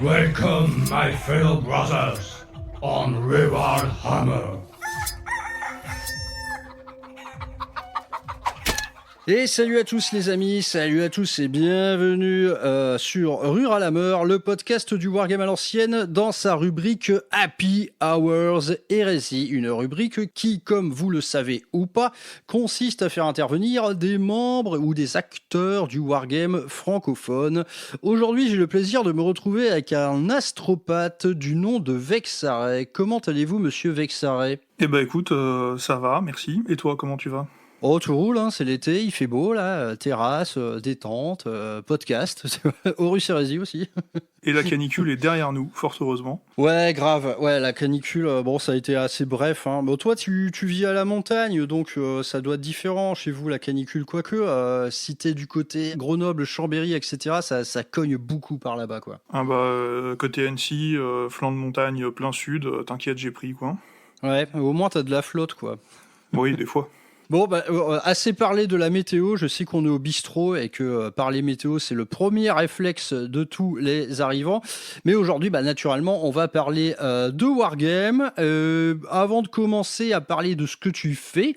Welcome, my fellow brothers, on Reward Hammer. Et salut à tous les amis, salut à tous et bienvenue sur Rural Hammer, le podcast du Wargame à l'ancienne dans sa rubrique Happy Hours Hérésie, une rubrique qui, comme vous le savez ou pas, consiste à faire intervenir des membres ou des acteurs du Wargame francophone. Aujourd'hui, j'ai le plaisir de me retrouver avec un astropathe du nom de Vexaray. Comment allez-vous, monsieur Vexaray ? Eh ben écoute, ça va, merci. Et toi, comment tu vas ? Oh, tout roule, hein, c'est l'été, il fait beau, là, terrasse, détente, podcast, Horus Hérésie aussi. Et la canicule est derrière nous, fort heureusement. Ouais, grave, ouais, la canicule, bon, ça a été assez bref, hein. Bon, toi, tu vis à la montagne, donc ça doit être différent chez vous, la canicule, quoique, si t'es du côté Grenoble, Chambéry, etc., ça cogne beaucoup par là-bas, quoi. Ah bah, côté Annecy, flanc de montagne plein sud, t'inquiète, j'ai pris, quoi. Ouais, au moins, t'as de la flotte, quoi. Oui, des fois. Bon, bah, assez parlé de la météo. Je sais qu'on est au bistrot et que parler météo, c'est le premier réflexe de tous les arrivants. Mais aujourd'hui, bah, naturellement, on va parler de Wargame. Avant de commencer à parler de ce que tu fais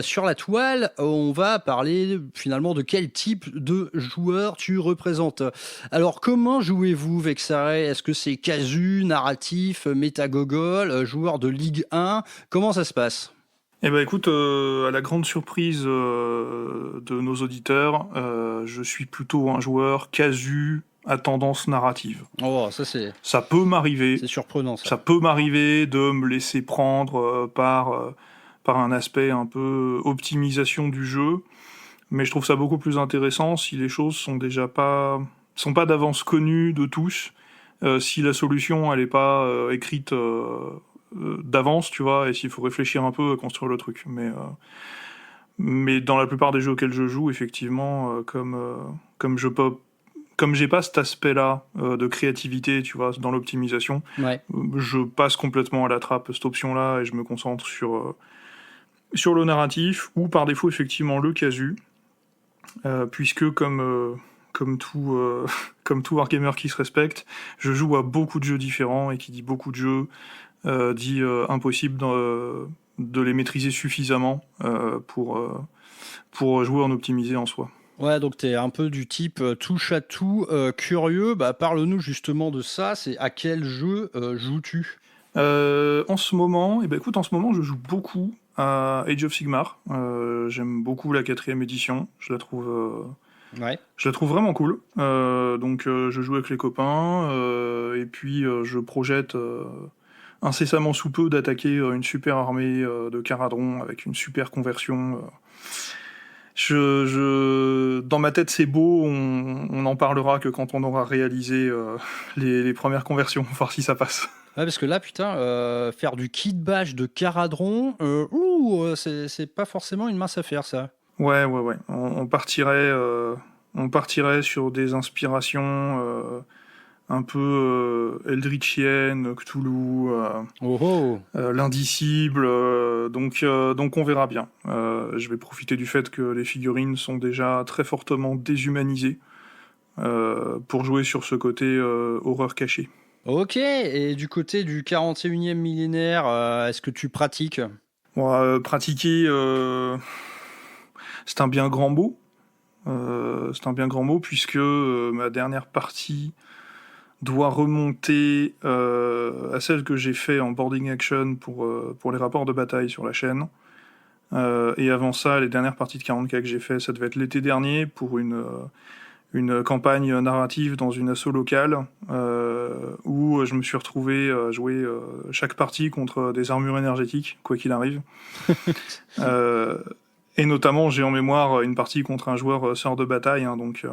sur la toile, on va parler finalement de quel type de joueur tu représentes. Alors, comment jouez-vous, Vexaray ? Est-ce que c'est casu, narratif, métagogol, joueur de Ligue 1 ? Comment ça se passe ? Eh ben écoute, à la grande surprise de nos auditeurs, je suis plutôt un joueur casu à tendance narrative. Oh, ça peut m'arriver. C'est surprenant, ça. Ça peut m'arriver de me laisser prendre par un aspect un peu optimisation du jeu, mais je trouve ça beaucoup plus intéressant si les choses sont pas d'avance connues de tous, si la solution elle est pas écrite d'avance, tu vois, et s'il faut réfléchir un peu à construire le truc. Mais dans la plupart des jeux auxquels je joue, effectivement, comme j'ai pas cet aspect-là de créativité, tu vois, dans l'optimisation, Ouais. Je passe complètement à la trappe cette option-là et je me concentre sur le narratif ou par défaut effectivement le casu, puisque comme tout wargamer qui se respecte, je joue à beaucoup de jeux différents et qui dit beaucoup de jeux dit impossible de les maîtriser suffisamment pour jouer en optimisé en soi. Ouais, donc t'es un peu du type touche à tout, curieux. Bah, parle-nous justement de ça. C'est à quel jeu joues-tu ? En ce moment, je joue beaucoup à Age of Sigmar. J'aime beaucoup la 4e édition. Je la trouve vraiment cool. Donc je joue avec les copains et puis je projette incessamment sous peu d'attaquer une super armée de Caradron avec une super conversion. Dans ma tête, c'est beau, on en parlera que quand on aura réalisé les premières conversions, voir si ça passe. Ouais, parce que là, putain, faire du kit bash de Caradron, c'est pas forcément une mince affaire, ça. Ouais. On partirait sur des inspirations un peu Eldritchienne, Cthulhu, l'indicible, donc on verra bien. Je vais profiter du fait que les figurines sont déjà très fortement déshumanisées pour jouer sur ce côté horreur cachée. Ok, et du côté du 41e millénaire, est-ce que tu pratiques ? Pratiquer, c'est un bien grand mot. Puisque ma dernière partie doit remonter à celle que j'ai fait en boarding action pour les rapports de bataille sur la chaîne. Et avant ça, les dernières parties de 40K que j'ai fait, ça devait être l'été dernier pour une campagne narrative dans une asso locale où je me suis retrouvé à jouer chaque partie contre des armures énergétiques, quoi qu'il arrive. Et notamment, j'ai en mémoire une partie contre un joueur sœur de bataille, hein, donc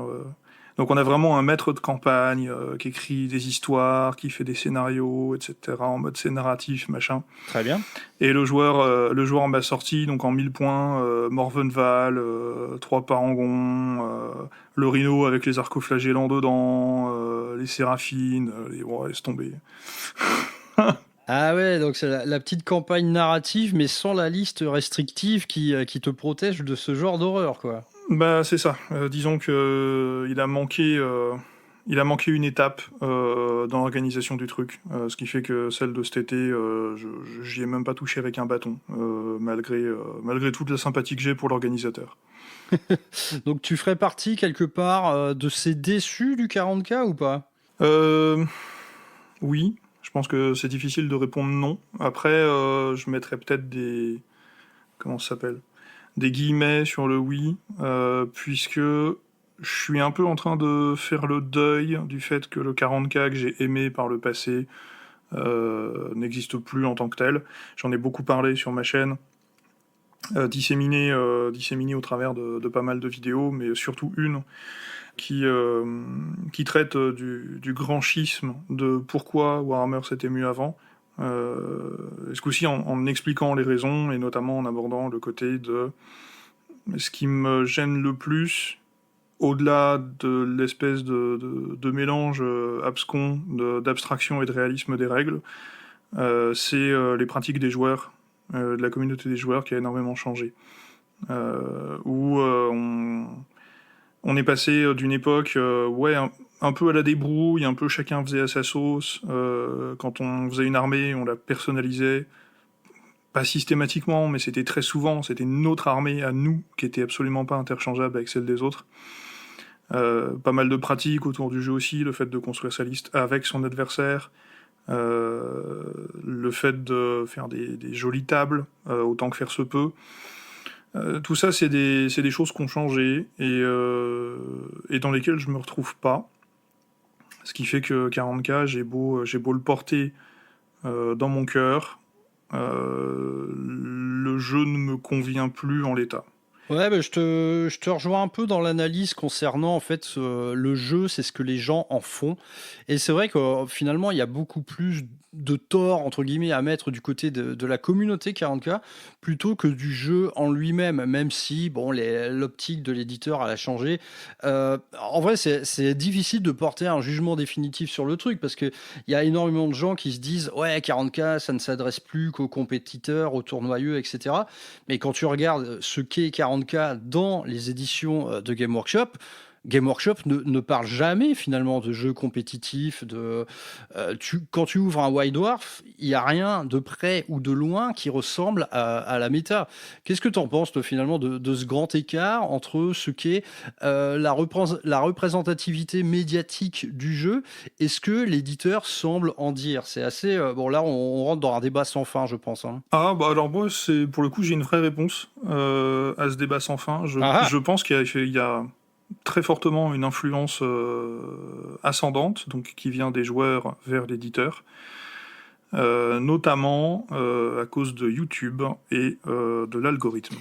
on a vraiment un maître de campagne qui écrit des histoires, qui fait des scénarios, etc., en mode c'est narratif, machin. Très bien. Et le joueur m'a sorti, donc en 1000 points, Morvenval, 3 parangons, le rhino avec les arcoflagellants dedans, les Séraphines, ouais, laisse tomber. Ah ouais, donc c'est la petite campagne narrative, mais sans la liste restrictive qui te protège de ce genre d'horreur, quoi. Bah c'est ça. Disons que il a manqué une étape dans l'organisation du truc, ce qui fait que celle de cet été, j'y ai même pas touché avec un bâton, malgré toute la sympathie que j'ai pour l'organisateur. Donc tu ferais partie quelque part de ces déçus du 40K ou pas? Euh, oui, je pense que c'est difficile de répondre non. Après, je mettrais peut-être des comment ça s'appelle? Des guillemets sur le oui, puisque je suis un peu en train de faire le deuil du fait que le 40K que j'ai aimé par le passé n'existe plus en tant que tel. J'en ai beaucoup parlé sur ma chaîne, disséminé au travers de pas mal de vidéos, mais surtout une qui traite du grand schisme de pourquoi Warhammer c'était mieux avant. Ce coup-ci en expliquant les raisons et notamment en abordant le côté de ce qui me gêne le plus, au-delà de l'espèce de mélange abscon d'abstraction et de réalisme des règles, c'est les pratiques des joueurs, de la communauté des joueurs qui a énormément changé. Où on est passé d'une époque ouais, un peu à la débrouille, un peu chacun faisait à sa sauce. Quand on faisait une armée, on la personnalisait. Pas systématiquement, mais c'était très souvent, c'était notre armée à nous, qui était absolument pas interchangeable avec celle des autres. Pas mal de pratiques autour du jeu aussi, le fait de construire sa liste avec son adversaire, le fait de faire des jolies tables, autant que faire se peut. Tout ça, c'est des choses qui ont changé et dans lesquelles je me retrouve pas. Ce qui fait que 40K, j'ai beau le porter dans mon cœur, le jeu ne me convient plus en l'état. Ouais, bah, je te rejoins un peu dans l'analyse concernant en fait le jeu, c'est ce que les gens en font. Et c'est vrai que finalement, il y a beaucoup plus de tort entre guillemets à mettre du côté de la communauté 40K plutôt que du jeu en lui-même, même si bon, l'optique de l'éditeur elle a changé. En vrai, c'est difficile de porter un jugement définitif sur le truc parce que il y a énormément de gens qui se disent ouais 40K ça ne s'adresse plus qu'aux compétiteurs, aux tournoyeux, etc. Mais quand tu regardes ce qu'est 40K dans les éditions de Game Workshop ne parle jamais finalement de jeux compétitifs. Quand tu ouvres un White Dwarf, il n'y a rien de près ou de loin qui ressemble à la méta. Qu'est-ce que tu en penses toi, finalement de ce grand écart entre ce qu'est la représentativité médiatique du jeu et ce que l'éditeur semble en dire? C'est assez... bon là on rentre dans un débat sans fin je pense. Hein. Ah bah alors moi, pour le coup, j'ai une vraie réponse à ce débat sans fin. Je pense qu'il y a très fortement une influence ascendante, donc qui vient des joueurs vers l'éditeur, notamment à cause de YouTube et de l'algorithme.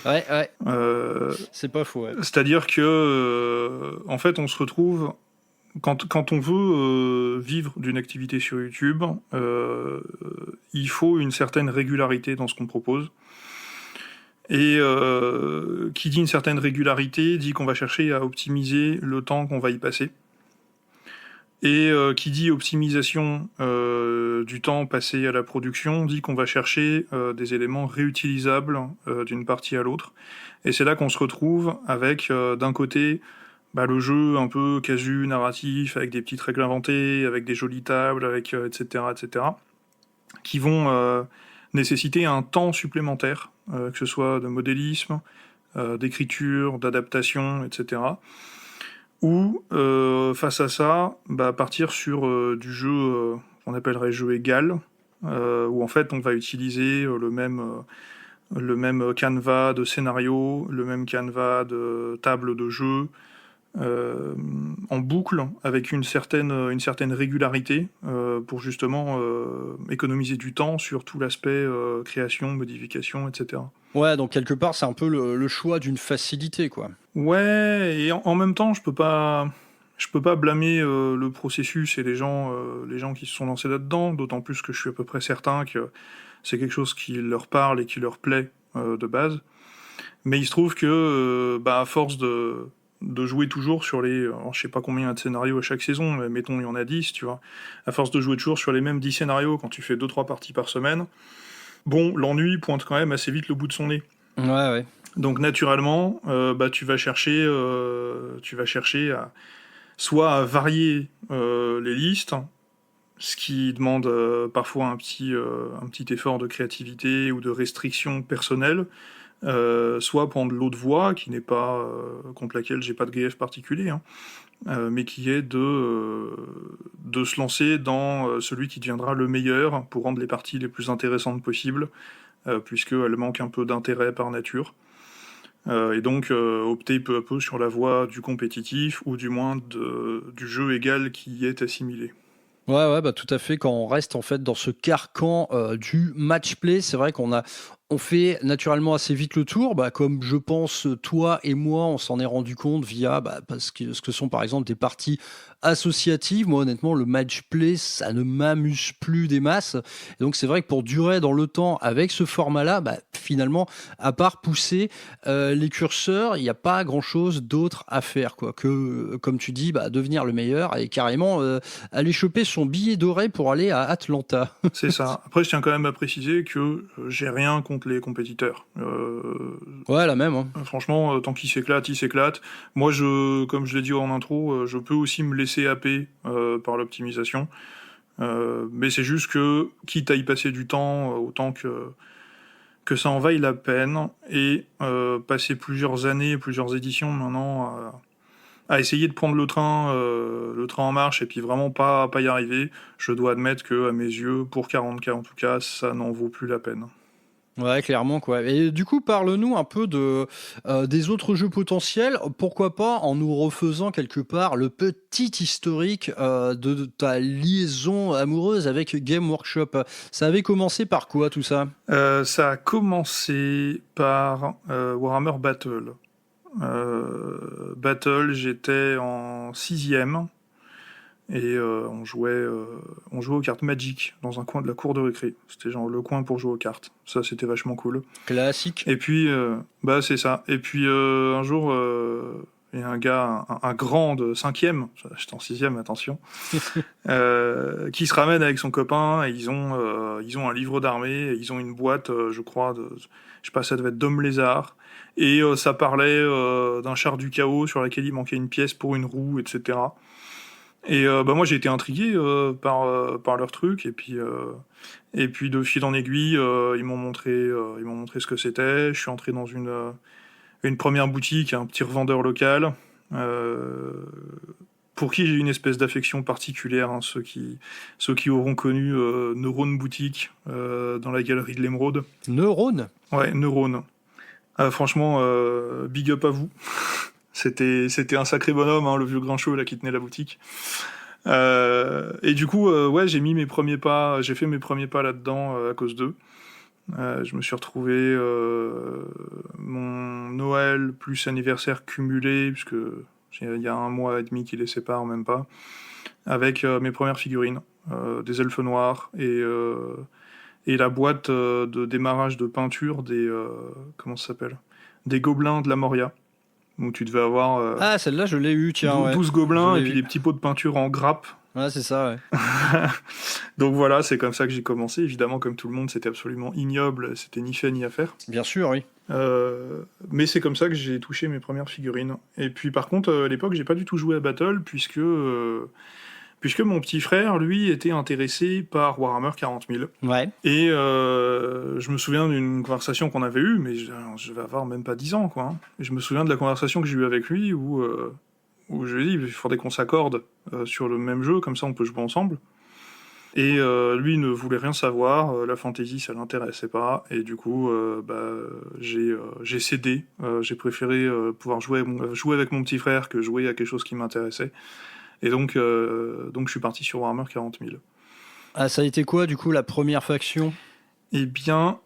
Ouais. C'est pas faux. Ouais. C'est-à-dire que, en fait, on se retrouve quand on veut vivre d'une activité sur YouTube, il faut une certaine régularité dans ce qu'on propose. Et qui dit une certaine régularité dit qu'on va chercher à optimiser le temps qu'on va y passer. Et qui dit optimisation du temps passé à la production dit qu'on va chercher des éléments réutilisables d'une partie à l'autre. Et c'est là qu'on se retrouve avec d'un côté le jeu un peu casu, narratif, avec des petites règles inventées, avec des jolies tables, avec etc., qui vont nécessiter un temps supplémentaire, que ce soit de modélisme, d'écriture, d'adaptation, etc. Ou, face à ça, partir sur du jeu qu'on appellerait jeu égal, où en fait on va utiliser le même canevas de scénario, le même canevas de table de jeu, en boucle avec une certaine régularité pour justement économiser du temps sur tout l'aspect création, modification, etc. Ouais, donc quelque part c'est un peu le choix d'une facilité quoi. Ouais, et en même temps je peux pas blâmer le processus et les gens qui se sont lancés là-dedans, d'autant plus que je suis à peu près certain que c'est quelque chose qui leur parle et qui leur plaît de base. Mais il se trouve que à force de jouer toujours sur les... alors, je sais pas combien il y a de scénarios à chaque saison, mais mettons il y en a 10, tu vois. À force de jouer toujours sur les mêmes 10 scénarios quand tu fais 2-3 parties par semaine, bon, l'ennui pointe quand même assez vite le bout de son nez. Ouais. Donc naturellement, tu vas chercher à soit à varier les listes, ce qui demande parfois un petit effort de créativité ou de restriction personnelle, soit prendre l'autre voie, qui n'est pas contre laquelle j'ai pas de grief particulier, hein, mais qui est de se lancer dans celui qui deviendra le meilleur pour rendre les parties les plus intéressantes possibles, puisqu'elles manquent un peu d'intérêt par nature. Et donc opter peu à peu sur la voie du compétitif, ou du moins du jeu égal qui y est assimilé. Ouais, bah tout à fait. Quand on reste en fait dans ce carcan du match play, c'est vrai on fait naturellement assez vite le tour, bah, comme je pense toi et moi, on s'en est rendu compte via parce que ce que sont par exemple des parties associatives. Moi honnêtement, le match play, ça ne m'amuse plus des masses. Et donc c'est vrai que pour durer dans le temps avec ce format-là, finalement, à part pousser les curseurs, il n'y a pas grand-chose d'autre à faire, quoi, que comme tu dis, devenir le meilleur et carrément aller choper son billet doré pour aller à Atlanta. C'est ça. Après, je tiens quand même à préciser que j'ai rien contre les compétiteurs. Ouais, la même. Hein. Franchement, tant qu'ils s'éclatent, ils s'éclatent. Moi, comme je l'ai dit en intro, je peux aussi me laisser happer par l'optimisation. Mais c'est juste que, quitte à y passer du temps, autant que ça en vaille la peine, et passer plusieurs années, plusieurs éditions maintenant à essayer de prendre le train en marche et puis vraiment pas y arriver, je dois admettre que à mes yeux, pour 40K en tout cas, ça n'en vaut plus la peine. Ouais, clairement, quoi. Et du coup, parle-nous un peu des autres jeux potentiels. Pourquoi pas en nous refaisant quelque part le petit historique de ta liaison amoureuse avec Game Workshop. Ça avait commencé par quoi, tout ça? Ça a commencé par Warhammer Battle. Battle, j'étais en 6ème et on jouait aux cartes Magic dans un coin de la cour de récré. C'était genre le coin pour jouer aux cartes. Ça, c'était vachement cool. Classique. Et puis, c'est ça. Et puis un jour, il y a un gars, un grand de 5ème, j'étais en 6ème, attention, qui se ramène avec son copain, et ils ont un livre d'armée, et ils ont une boîte, je crois, je sais pas, ça devait être Dôme Lézard, et ça parlait d'un char du chaos sur laquelle il manquait une pièce pour une roue, etc. Et moi j'ai été intrigué par leur truc, et puis de fil en aiguille, ils m'ont montré ce que c'était. Je suis entré dans une première boutique, un petit revendeur local, pour qui j'ai une espèce d'affection particulière, hein, ceux qui auront connu Neurone Boutique dans la galerie de l'Émeraude. Neurone. Ouais, Neurone. Franchement, big up à vous. C'était un sacré bonhomme, hein, le vieux grincheux là qui tenait la boutique. Et du coup, j'ai fait mes premiers pas là-dedans à cause d'eux. Je me suis retrouvé mon Noël plus anniversaire cumulé, puisque il y a 1 mois et demi qui les sépare, même pas, avec mes premières figurines, des elfes noirs et la boîte de démarrage de peinture comment ça s'appelle, des gobelins de la Moria. Donc tu devais avoir Ah, celle-là, je l'ai eu, tiens. 12 ouais. gobelins Je et l'ai puis eu. des petits pots de peinture en grappe. Ouais, c'est ça, ouais. Donc voilà, c'est comme ça que j'ai commencé. Évidemment, comme tout le monde, c'était absolument ignoble, c'était ni fait ni à faire. Bien sûr, oui. Mais c'est comme ça que j'ai touché mes premières figurines. Et puis par contre, à l'époque, j'ai pas du tout joué à Battle, puisque mon petit frère, lui, était intéressé par Warhammer 40 000. Ouais. Et je me souviens d'une conversation qu'on avait eue, mais je vais avoir même pas 10 ans, quoi. Hein. Et je me souviens de la conversation que j'ai eue avec lui, où je lui ai dit, il faudrait qu'on s'accorde sur le même jeu, comme ça on peut jouer ensemble. Et lui ne voulait rien savoir, la fantasy ça l'intéressait pas, et du coup j'ai cédé, j'ai préféré pouvoir jouer avec mon petit frère que jouer à quelque chose qui m'intéressait. Et donc je suis parti sur Warhammer 40 000. Ah, ça a été quoi, du coup, la première faction? Eh bien,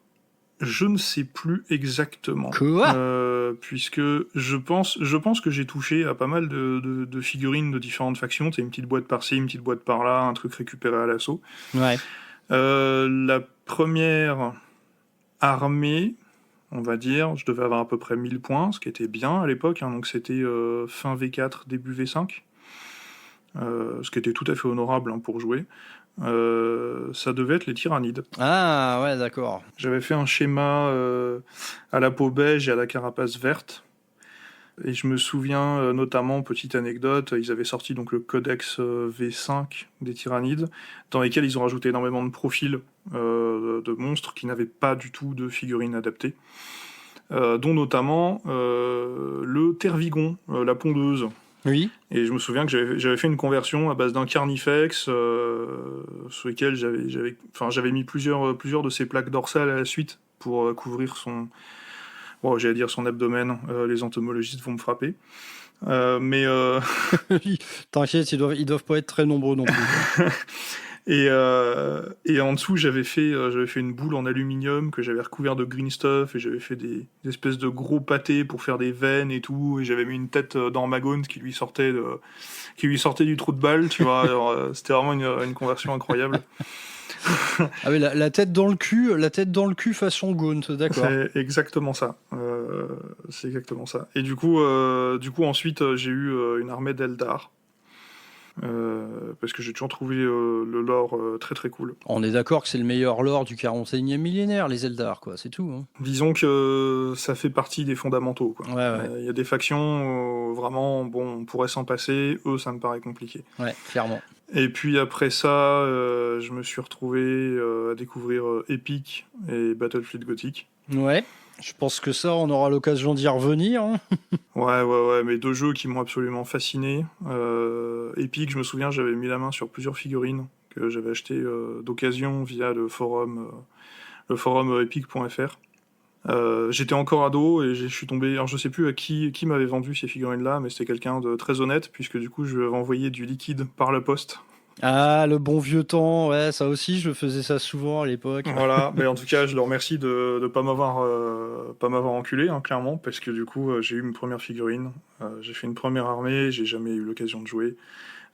je ne sais plus exactement. Quoi? Puisque je pense que j'ai touché à pas mal de figurines de différentes factions. C'est une petite boîte par-ci, une petite boîte par-là, un truc récupéré à l'assaut. Ouais. La première armée, on va dire. Je devais avoir à peu près 1000 points, ce qui était bien à l'époque, hein, donc c'était fin V4, début V5, ce qui était tout à fait honorable, hein, pour jouer. Ça devait être les Tyrannides. Ah, ouais, d'accord. J'avais fait un schéma à la peau beige et à la carapace verte. Et je me souviens notamment, petite anecdote, ils avaient sorti donc le codex V5 des Tyrannides, dans lesquels ils ont rajouté énormément de profils de monstres qui n'avaient pas du tout de figurines adaptées, dont notamment le Tervigon, la pondeuse. Oui. Et je me souviens que j'avais fait une conversion à base d'un Carnifex, sur lequel j'avais mis plusieurs de ses plaques dorsales à la suite pour couvrir son... Bon, j'allais dire son abdomen, les entomologistes vont me frapper. Mais T'inquiète, ils doivent pas être très nombreux non plus. et en dessous, j'avais fait une boule en aluminium que j'avais recouvert de green stuff et j'avais fait des espèces de gros pâtés pour faire des veines et tout. Et j'avais mis une tête d'Ormagone qui lui sortait du trou de balle, tu vois. Alors, c'était vraiment une conversion incroyable. Ah oui, la tête dans le cul façon Gaunt, d'accord. C'est exactement ça. C'est exactement ça. Et du coup ensuite, j'ai eu une armée d'Eldar. Parce que j'ai toujours trouvé le lore très très cool. On est d'accord que c'est le meilleur lore du 41e millénaire, les Eldar, quoi, c'est tout. Hein. Disons que ça fait partie des fondamentaux, quoi. Ouais. Y a des factions, vraiment, bon, on pourrait s'en passer. Eux, ça me paraît compliqué. Ouais, clairement. Et puis après ça, je me suis retrouvé à découvrir Epic et Battlefield Gothic. Ouais, je pense que ça, on aura l'occasion d'y revenir. Hein. Ouais, mais deux jeux qui m'ont absolument fasciné. Epic, je me souviens, j'avais mis la main sur plusieurs figurines que j'avais achetées d'occasion via le forum epic.fr. J'étais encore ado et je suis tombé, alors je sais plus à qui m'avait vendu ces figurines-là, mais c'était quelqu'un de très honnête, puisque du coup je lui avais envoyé du liquide par la poste. Ah, le bon vieux temps, ouais, ça aussi, je faisais ça souvent à l'époque. Voilà, mais en tout cas, je le remercie de pas m'avoir enculé, hein, clairement, parce que du coup, j'ai eu mes premières figurines, j'ai fait une première armée, j'ai jamais eu l'occasion de jouer.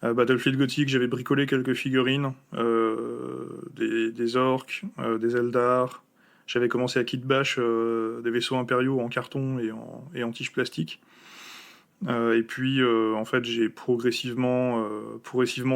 Battlefield Gothic, j'avais bricolé quelques figurines, des orques, des Eldar. J'avais commencé à kit bash des vaisseaux impériaux en carton et en tige plastique. Et puis, en fait, j'ai progressivement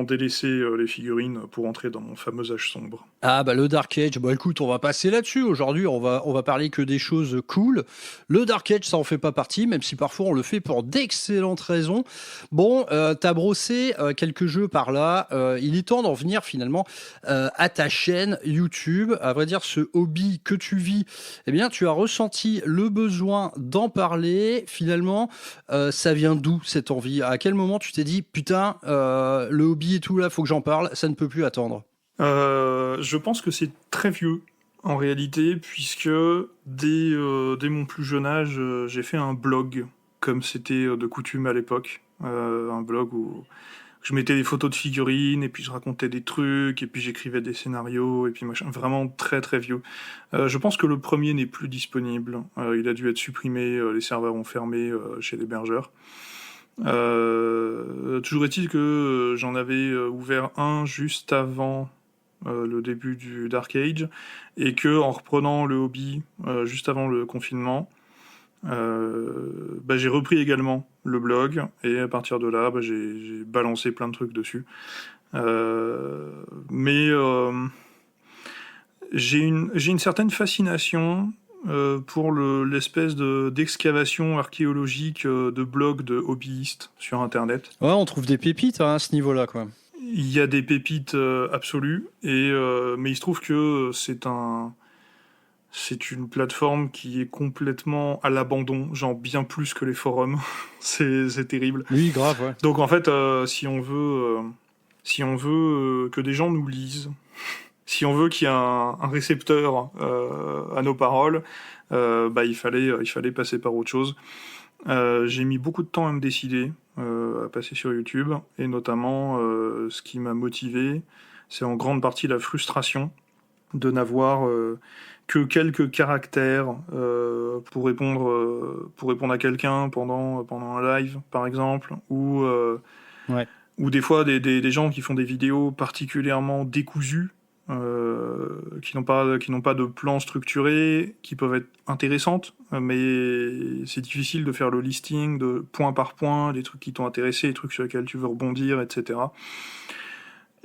délaissé les figurines pour entrer dans mon fameux âge sombre. Ah bah le Dark Age, bah écoute, on va passer là-dessus. Aujourd'hui, on va parler que des choses cool. Le Dark Age, ça en fait pas partie, même si parfois on le fait pour d'excellentes raisons. Bon, t'as brossé quelques jeux par là. Il est temps d'en venir finalement à ta chaîne YouTube. À vrai dire, ce hobby que tu vis, eh bien, tu as ressenti le besoin d'en parler. Finalement, ça vient d'où cette envie? À quel moment tu t'es dit, putain, le hobby et tout là, faut que j'en parle, ça ne peut plus attendre? Je pense que c'est très vieux, en réalité, puisque dès mon plus jeune âge, j'ai fait un blog, comme c'était de coutume à l'époque. Un blog où je mettais des photos de figurines, et puis je racontais des trucs, et puis j'écrivais des scénarios, et puis machin. Vraiment très très vieux. Je pense que le premier n'est plus disponible. Il a dû être supprimé, les serveurs ont fermé chez l'hébergeur. Toujours est-il que j'en avais ouvert un juste avant le début du Dark Age, et que en reprenant le hobby juste avant le confinement, j'ai repris également le blog, et à partir de là, j'ai balancé plein de trucs dessus. Mais j'ai une certaine fascination pour l'espèce d'excavation archéologique de blogs de hobbyistes sur Internet. Ouais, on trouve des pépites hein, à ce niveau-là, quoi. Il y a des pépites absolues, mais il se trouve que c'est une plateforme qui est complètement à l'abandon, genre bien plus que les forums. c'est terrible. Oui, grave, ouais. Donc en fait, si on veut que des gens nous lisent, si on veut qu'il y ait un récepteur à nos paroles, il fallait passer par autre chose. J'ai mis beaucoup de temps à me décider à passer sur YouTube, et notamment ce qui m'a motivé, c'est en grande partie la frustration de n'avoir que quelques caractères pour répondre à quelqu'un pendant un live, par exemple, ou des fois des gens qui font des vidéos particulièrement décousues, qui n'ont pas de plan structuré, qui peuvent être intéressantes, mais c'est difficile de faire le listing de point par point, les trucs qui t'ont intéressé, les trucs sur lesquels tu veux rebondir, etc.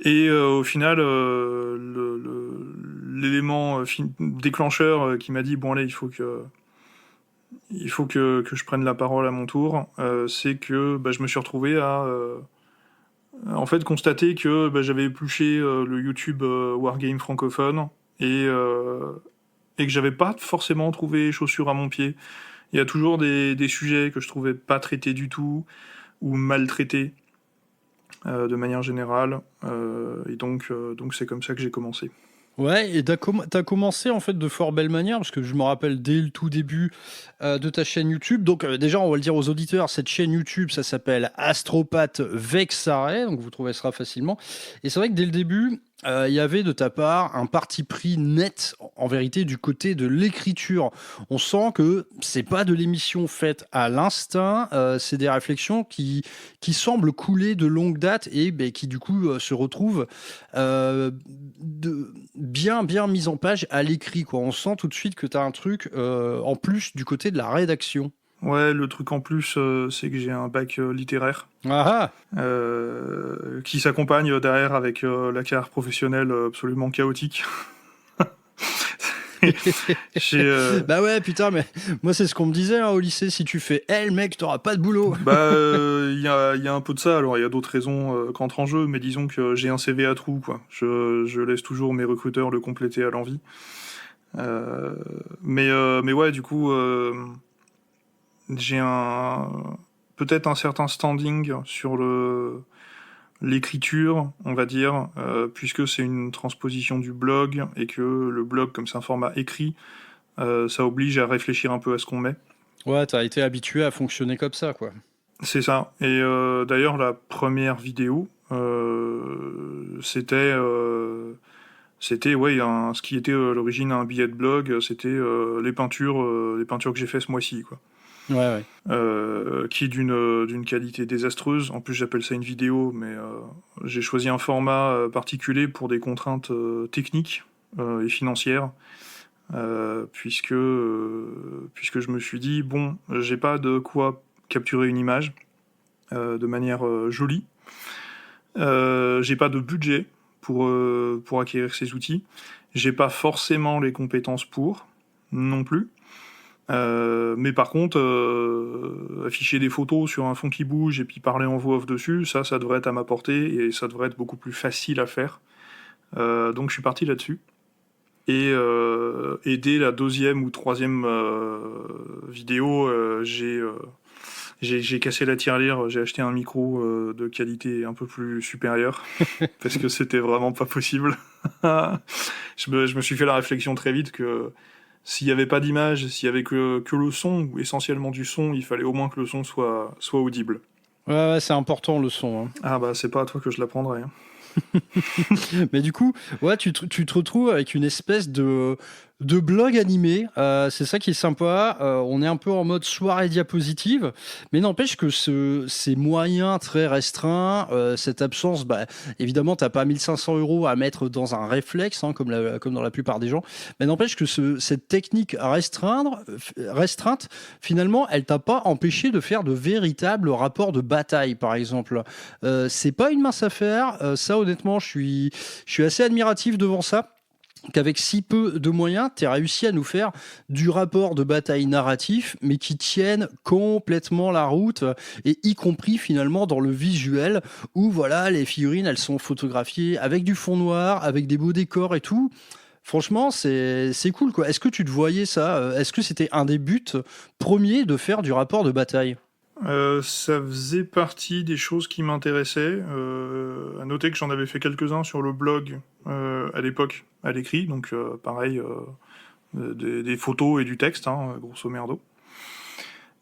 Et au final, l'élément déclencheur qui m'a dit bon allez, il faut que je prenne la parole à mon tour, c'est que je me suis retrouvé à en fait constater que j'avais épluché le YouTube Wargame francophone et que j'avais pas forcément trouvé chaussure à mon pied. Il y a toujours des sujets que je trouvais pas traités du tout ou mal traités de manière générale, et donc c'est comme ça que j'ai commencé. Ouais, et t'as commencé en fait de fort belle manière, parce que je me rappelle dès le tout début de ta chaîne YouTube. Donc déjà, on va le dire aux auditeurs, cette chaîne YouTube, ça s'appelle Astropath Vexare, donc vous trouverez ça facilement. Et c'est vrai que dès le début, il y avait de ta part un parti pris net, en vérité, du côté de l'écriture. On sent que c'est pas de l'émission faite à l'instinct, c'est des réflexions qui semblent couler de longue date et qui du coup se retrouvent bien mise en page à l'écrit, quoi. On sent tout de suite que tu as un truc en plus du côté de la rédaction. Ouais, le truc en plus, c'est que j'ai un bac littéraire Ah qui s'accompagne derrière avec la carrière professionnelle absolument chaotique. Bah ouais, putain, mais moi c'est ce qu'on me disait au lycée, si tu fais L, mec, t'auras pas de boulot. Il y a un peu de ça, alors il y a d'autres raisons qu'entrent en jeu, mais disons que j'ai un CV à trous, quoi. Je laisse toujours mes recruteurs le compléter à l'envi. Mais ouais, du coup, j'ai peut-être un certain standing sur l'écriture, on va dire, puisque c'est une transposition du blog, et que le blog, comme c'est un format écrit, ça oblige à réfléchir un peu à ce qu'on met. Ouais, t'as été habitué à fonctionner comme ça, quoi. C'est ça. Et d'ailleurs, la première vidéo, c'était ouais, ce qui était à l'origine un billet de blog, c'était les peintures que j'ai fait ce mois-ci, quoi. Ouais. Qui est d'une qualité désastreuse. En plus, j'appelle ça une vidéo, mais j'ai choisi un format particulier pour des contraintes techniques et financières, puisque je me suis dit, bon, j'ai pas de quoi capturer une image de manière jolie. J'ai pas de budget pour acquérir ces outils. J'ai pas forcément les compétences pour, non plus. Mais par contre, afficher des photos sur un fond qui bouge et puis parler en voix off dessus, ça devrait être à ma portée et ça devrait être beaucoup plus facile à faire. Donc je suis parti là-dessus. Et dès la deuxième ou troisième vidéo, j'ai cassé la tirelire, j'ai acheté un micro de qualité un peu plus supérieure, parce que c'était vraiment pas possible. Je me suis fait la réflexion très vite que s'il n'y avait pas d'image, s'il y avait que le son, ou essentiellement du son, il fallait au moins que le son soit audible. Ouais, c'est important le son. Hein. Ah bah c'est pas à toi que je l'apprendrai. Hein. Mais du coup, ouais, tu te retrouves avec une espèce de blog animé. C'est ça qui est sympa. On est un peu en mode soirée diapositive, mais n'empêche que ces moyens très restreints, cette absence, évidemment, t'as pas 1500 € à mettre dans un réflexe, hein, comme dans la plupart des gens, mais n'empêche que cette technique restreinte, finalement, elle t'a pas empêché de faire de véritables rapports de bataille, par exemple. C'est pas une mince affaire. Ça, honnêtement, je suis assez admiratif devant ça. Qu'avec si peu de moyens, tu as réussi à nous faire du rapport de bataille narratif, mais qui tienne complètement la route, et y compris finalement dans le visuel, où voilà, les figurines, elles sont photographiées avec du fond noir, avec des beaux décors et tout. Franchement, c'est cool, quoi. Est-ce que tu te voyais ça? Est-ce que c'était un des buts premiers de faire du rapport de bataille? Ça faisait partie des choses qui m'intéressaient. À noter que j'en avais fait quelques-uns sur le blog à l'époque, à l'écrit, donc pareil, des photos et du texte, hein, grosso merdo.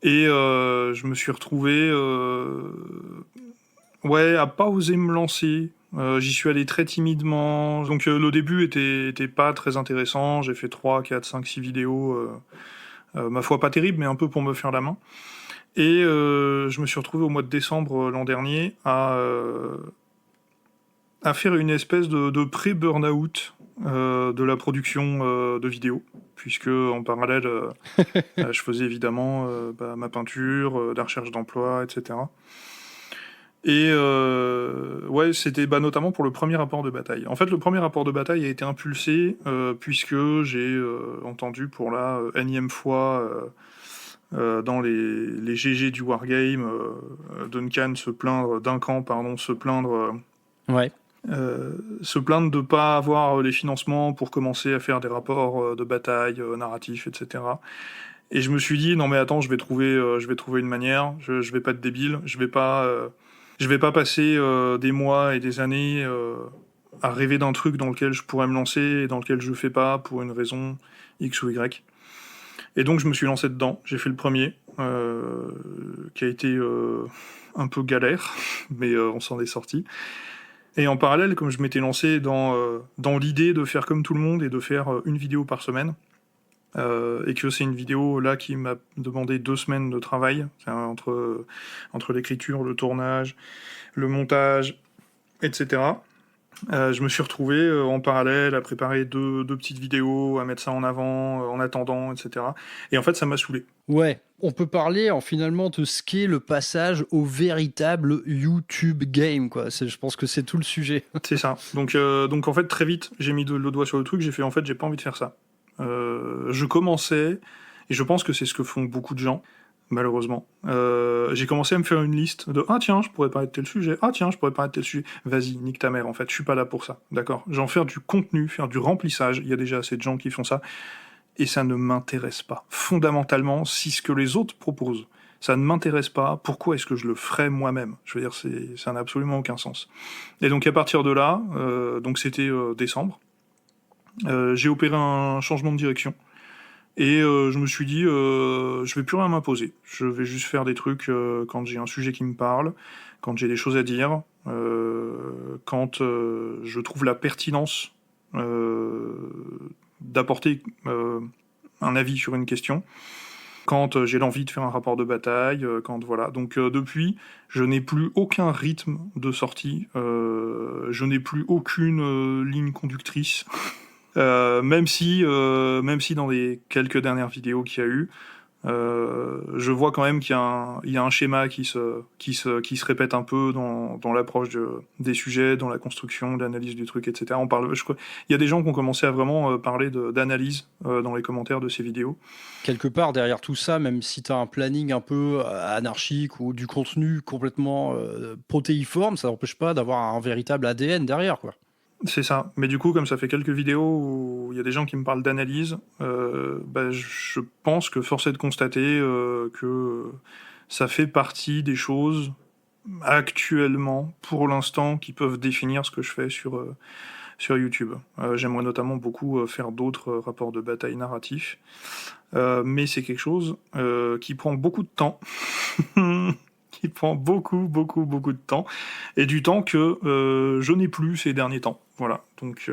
Et je me suis retrouvé à pas oser me lancer. J'y suis allé très timidement. Donc le début était pas très intéressant. J'ai fait 3, 4, 5, 6 vidéos. Ma foi, pas terrible, mais un peu pour me faire la main. Et je me suis retrouvé au mois de décembre l'an dernier à à faire une espèce de pré-burn-out de la production de vidéos, puisque en parallèle, je faisais évidemment ma peinture, la recherche d'emploi, etc. Et ouais, c'était notamment pour le premier rapport de bataille. En fait, le premier rapport de bataille a été impulsé puisque j'ai entendu pour la énième fois dans les GG du Wargame Duncan se plaindre, Ouais. se plaindre de pas avoir les financements pour commencer à faire des rapports de bataille narratifs, etc. Et je me suis dit non mais attends, je vais trouver une manière. Je vais pas être débile. Je vais pas passer des mois et des années à rêver d'un truc dans lequel je pourrais me lancer et dans lequel je fais pas pour une raison X ou Y. Et donc je me suis lancé dedans. J'ai fait le premier qui a été un peu galère, mais on s'en est sorti. Et en parallèle, comme je m'étais lancé dans l'idée de faire comme tout le monde et de faire une vidéo par semaine, et que c'est une vidéo là qui m'a demandé 2 semaines de travail, entre l'écriture, le tournage, le montage, etc. Je me suis retrouvé en parallèle à préparer deux petites vidéos, à mettre ça en avant, en attendant, etc. Et en fait, ça m'a saoulé. Ouais, on peut parler finalement de ce qu'est le passage au véritable YouTube game, quoi. Je pense que c'est tout le sujet. C'est ça. Donc en fait, très vite, j'ai mis le doigt sur le truc, j'ai fait en fait, j'ai pas envie de faire ça. Je commençais, et je pense que c'est ce que font beaucoup de gens, malheureusement. J'ai commencé à me faire une liste de « Ah tiens, je pourrais parler de tel sujet. Ah tiens, je pourrais parler de tel sujet. » Vas-y, nique ta mère, en fait. Je suis pas là pour ça. D'accord ? J'en faire du contenu, faire du remplissage. Il y a déjà assez de gens qui font ça. Et ça ne m'intéresse pas. Fondamentalement, si ce que les autres proposent, ça ne m'intéresse pas, pourquoi est-ce que je le ferais moi-même ? Je veux dire, ça n'a absolument aucun sens. Et donc à partir de là, donc c'était décembre, j'ai opéré un changement de direction. Et je me suis dit, je vais plus rien m'imposer. Je vais juste faire des trucs quand j'ai un sujet qui me parle, quand j'ai des choses à dire, quand je trouve la pertinence d'apporter un avis sur une question, quand j'ai l'envie de faire un rapport de bataille, quand voilà. Donc depuis, je n'ai plus aucun rythme de sortie, je n'ai plus aucune ligne conductrice. Même si dans les quelques dernières vidéos qu'il y a eu, je vois quand même qu'il y a un schéma qui se répète un peu dans l'approche des sujets, dans la construction, l'analyse du truc, etc. Il y a des gens qui ont commencé à vraiment parler d'analyse dans les commentaires de ces vidéos. Quelque part, derrière tout ça, même si tu as un planning un peu anarchique ou du contenu complètement protéiforme, ça n'empêche pas d'avoir un véritable ADN derrière, quoi. C'est ça. Mais du coup, comme ça fait quelques vidéos où il y a des gens qui me parlent d'analyse, je pense que force est de constater que ça fait partie des choses actuellement, pour l'instant, qui peuvent définir ce que je fais sur YouTube. J'aimerais notamment beaucoup faire d'autres rapports de bataille narratifs, mais c'est quelque chose qui prend beaucoup de temps. Qui prend beaucoup de temps, et du temps que je n'ai plus ces derniers temps. Voilà, donc...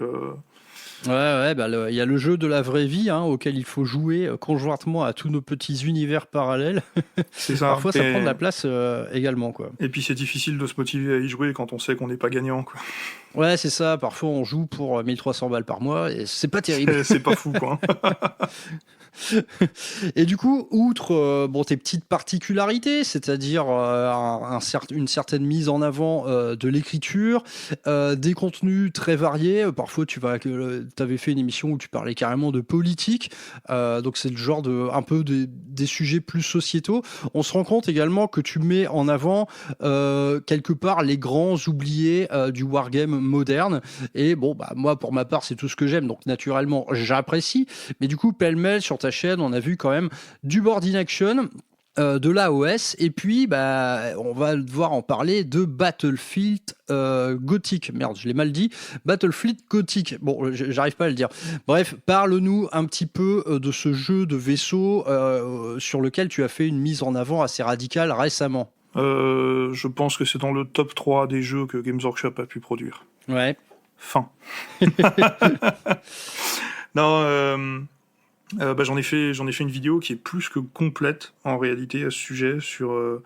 Ouais, il y a le jeu de la vraie vie auquel il faut jouer conjointement à tous nos petits univers parallèles. C'est ça. Parfois, ça prend de la place également, quoi. Et puis, c'est difficile de se motiver à y jouer quand on sait qu'on n'est pas gagnant, quoi. Ouais, c'est ça. Parfois, on joue pour 1300 balles par mois et c'est pas terrible. C'est pas fou, quoi. Et du coup, outre tes petites particularités, c'est-à-dire une certaine mise en avant de l'écriture, des contenus très variés, parfois tu avais fait une émission où tu parlais carrément de politique, donc c'est le genre un peu des sujets plus sociétaux. On se rend compte également que tu mets en avant quelque part les grands oubliés du wargame moderne, et moi pour ma part c'est tout ce que j'aime, donc naturellement j'apprécie, mais du coup pêle-mêle sur ta chaîne, on a vu quand même du board in action, de l'AOS, et puis on va devoir en parler de Battlefield Gothic. Merde, je l'ai mal dit. Battlefield Gothic. Bon, j'arrive pas à le dire. Bref, parle-nous un petit peu de ce jeu de vaisseau sur lequel tu as fait une mise en avant assez radicale récemment. Je pense que c'est dans le top 3 des jeux que Games Workshop a pu produire. Ouais. Fin. Non, J'en ai fait une vidéo qui est plus que complète en réalité à ce sujet, sur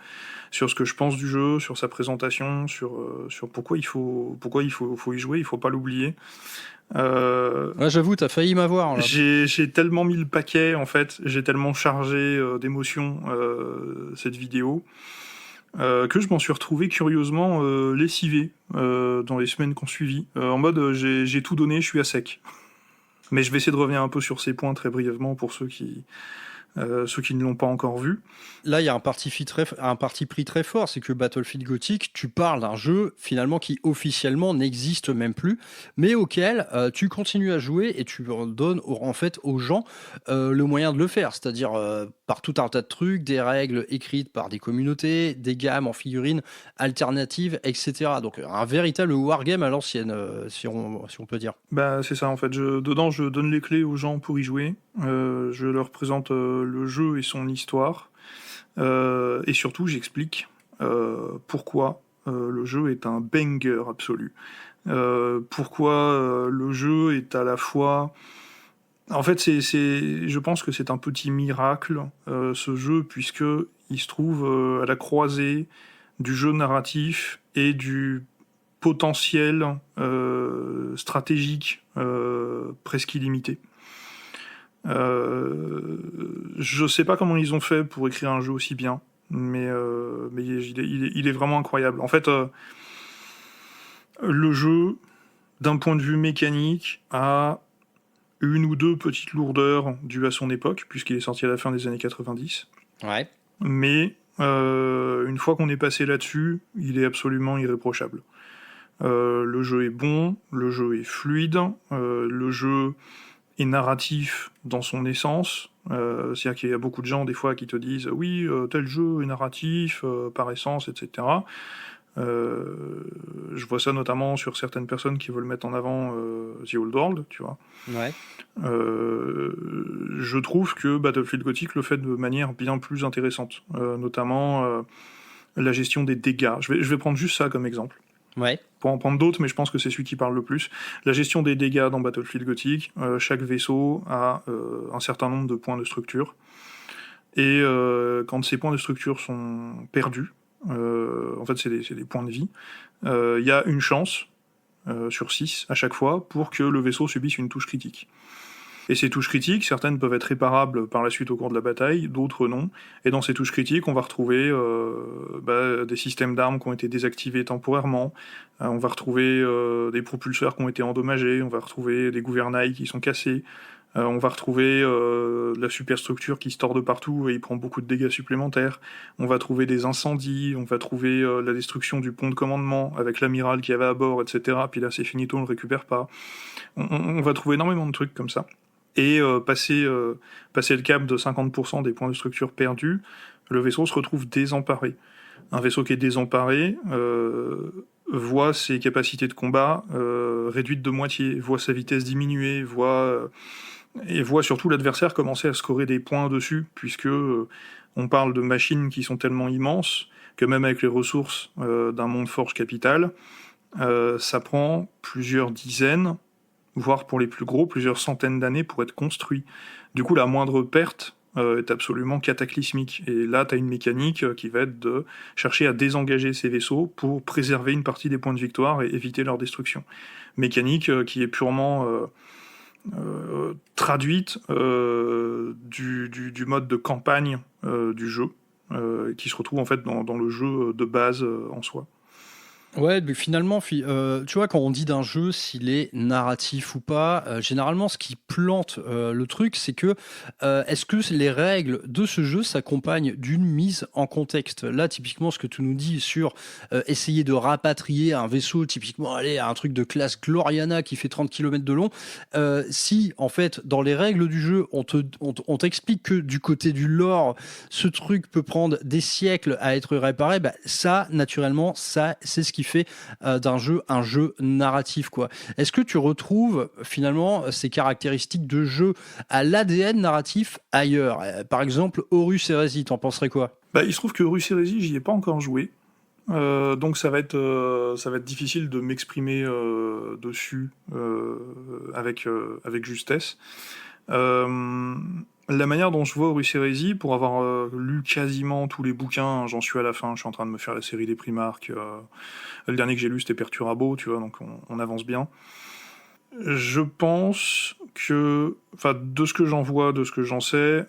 ce que je pense du jeu, sur sa présentation, sur pourquoi il faut y jouer, il faut pas l'oublier. Ouais, j'avoue, t'as failli m'avoir là. J'ai tellement mis le paquet en fait, j'ai tellement chargé d'émotions cette vidéo que je m'en suis retrouvé curieusement lessivé dans les semaines qu'on suivi, en mode j'ai tout donné, je suis à sec. Mais je vais essayer de revenir un peu sur ces points très brièvement pour ceux qui ne l'ont pas encore vu. Là, il y a un parti pris très fort, c'est que Battlefield Gothic, tu parles d'un jeu finalement qui officiellement n'existe même plus, mais auquel tu continues à jouer et tu donnes en fait aux gens le moyen de le faire, c'est-à-dire par tout un tas de trucs, des règles écrites par des communautés, des gammes en figurines alternatives, etc. Donc un véritable wargame à l'ancienne, si on peut dire. Bah c'est ça en fait. Dedans, je donne les clés aux gens pour y jouer. Je leur présente le jeu et son histoire. Et surtout, j'explique pourquoi le jeu est un banger absolu. Pourquoi le jeu est à la fois... En fait, je pense que c'est un petit miracle, ce jeu, puisque il se trouve à la croisée du jeu narratif et du potentiel stratégique presque illimité. Je sais pas comment ils ont fait pour écrire un jeu aussi bien, mais il est vraiment incroyable. En fait, le jeu, d'un point de vue mécanique, a une ou deux petites lourdeurs dues à son époque, puisqu'il est sorti à la fin des années 90. Ouais. Mais une fois qu'on est passé là-dessus, il est absolument irréprochable. Le jeu est bon, le jeu est fluide, le jeu est narratif dans son essence. C'est-à-dire qu'il y a beaucoup de gens des fois qui te disent oui, tel jeu est narratif par essence, etc. Je vois ça notamment sur certaines personnes qui veulent mettre en avant The Old World, tu vois. Ouais. Je trouve que Battlefield Gothic le fait de manière bien plus intéressante, notamment la gestion des dégâts. Je vais prendre juste ça comme exemple. Ouais. Pour en prendre d'autres, mais je pense que c'est celui qui parle le plus. La gestion des dégâts dans Battlefield Gothic, chaque vaisseau a un certain nombre de points de structure. Et quand ces points de structure sont perdus, en fait c'est des points de vie, il y a une chance sur 6 à chaque fois pour que le vaisseau subisse une touche critique. Et ces touches critiques, certaines peuvent être réparables par la suite au cours de la bataille, d'autres non. Et dans ces touches critiques, on va retrouver des systèmes d'armes qui ont été désactivés temporairement, on va retrouver des propulseurs qui ont été endommagés, on va retrouver des gouvernails qui sont cassés, on va retrouver la superstructure qui se tord de partout et il prend beaucoup de dégâts supplémentaires. On va trouver des incendies, on va trouver la destruction du pont de commandement avec l'amiral qui avait à bord, etc. Puis là, c'est finito, on le récupère pas. On va trouver énormément de trucs comme ça. Et passer le cap de 50% des points de structure perdus, le vaisseau se retrouve désemparé. Un vaisseau qui est désemparé voit ses capacités de combat réduites de moitié, voit sa vitesse diminuer, et voit surtout l'adversaire commencer à scorer des points dessus, puisque on parle de machines qui sont tellement immenses que même avec les ressources d'un monde forge capital, ça prend plusieurs dizaines, voire pour les plus gros, plusieurs centaines d'années pour être construit. Du coup, la moindre perte est absolument cataclysmique. Et là, tu as une mécanique qui va être de chercher à désengager ces vaisseaux pour préserver une partie des points de victoire et éviter leur destruction. Mécanique qui est purement traduite du mode de campagne du jeu, qui se retrouve en fait dans le jeu de base en soi. Ouais, mais finalement, tu vois, quand on dit d'un jeu s'il est narratif ou pas, généralement, ce qui plante le truc, c'est que est-ce que les règles de ce jeu s'accompagnent d'une mise en contexte? Là, typiquement, ce que tu nous dis sur essayer de rapatrier un vaisseau, typiquement, aller à un truc de classe Gloriana qui fait 30 km de long, si, en fait, dans les règles du jeu, on t'explique que du côté du lore, ce truc peut prendre des siècles à être réparé, bah, ça, naturellement, ça, c'est ce qui fait d'un jeu un jeu narratif, quoi. Est-ce que tu retrouves finalement ces caractéristiques de jeu à l'ADN narratif ailleurs? Par exemple, Horus Heresy, t'en penserais quoi? Bah, il se trouve que Horus Heresy, j'y ai pas encore joué. Donc ça va être difficile de m'exprimer dessus avec justesse. La manière dont je vois Horus Heresy, pour avoir lu quasiment tous les bouquins, j'en suis à la fin, je suis en train de me faire la série des Primarques. Le dernier que j'ai lu, c'était Perturabo, tu vois, donc on avance bien. Je pense que, enfin, de ce que j'en vois, de ce que j'en sais,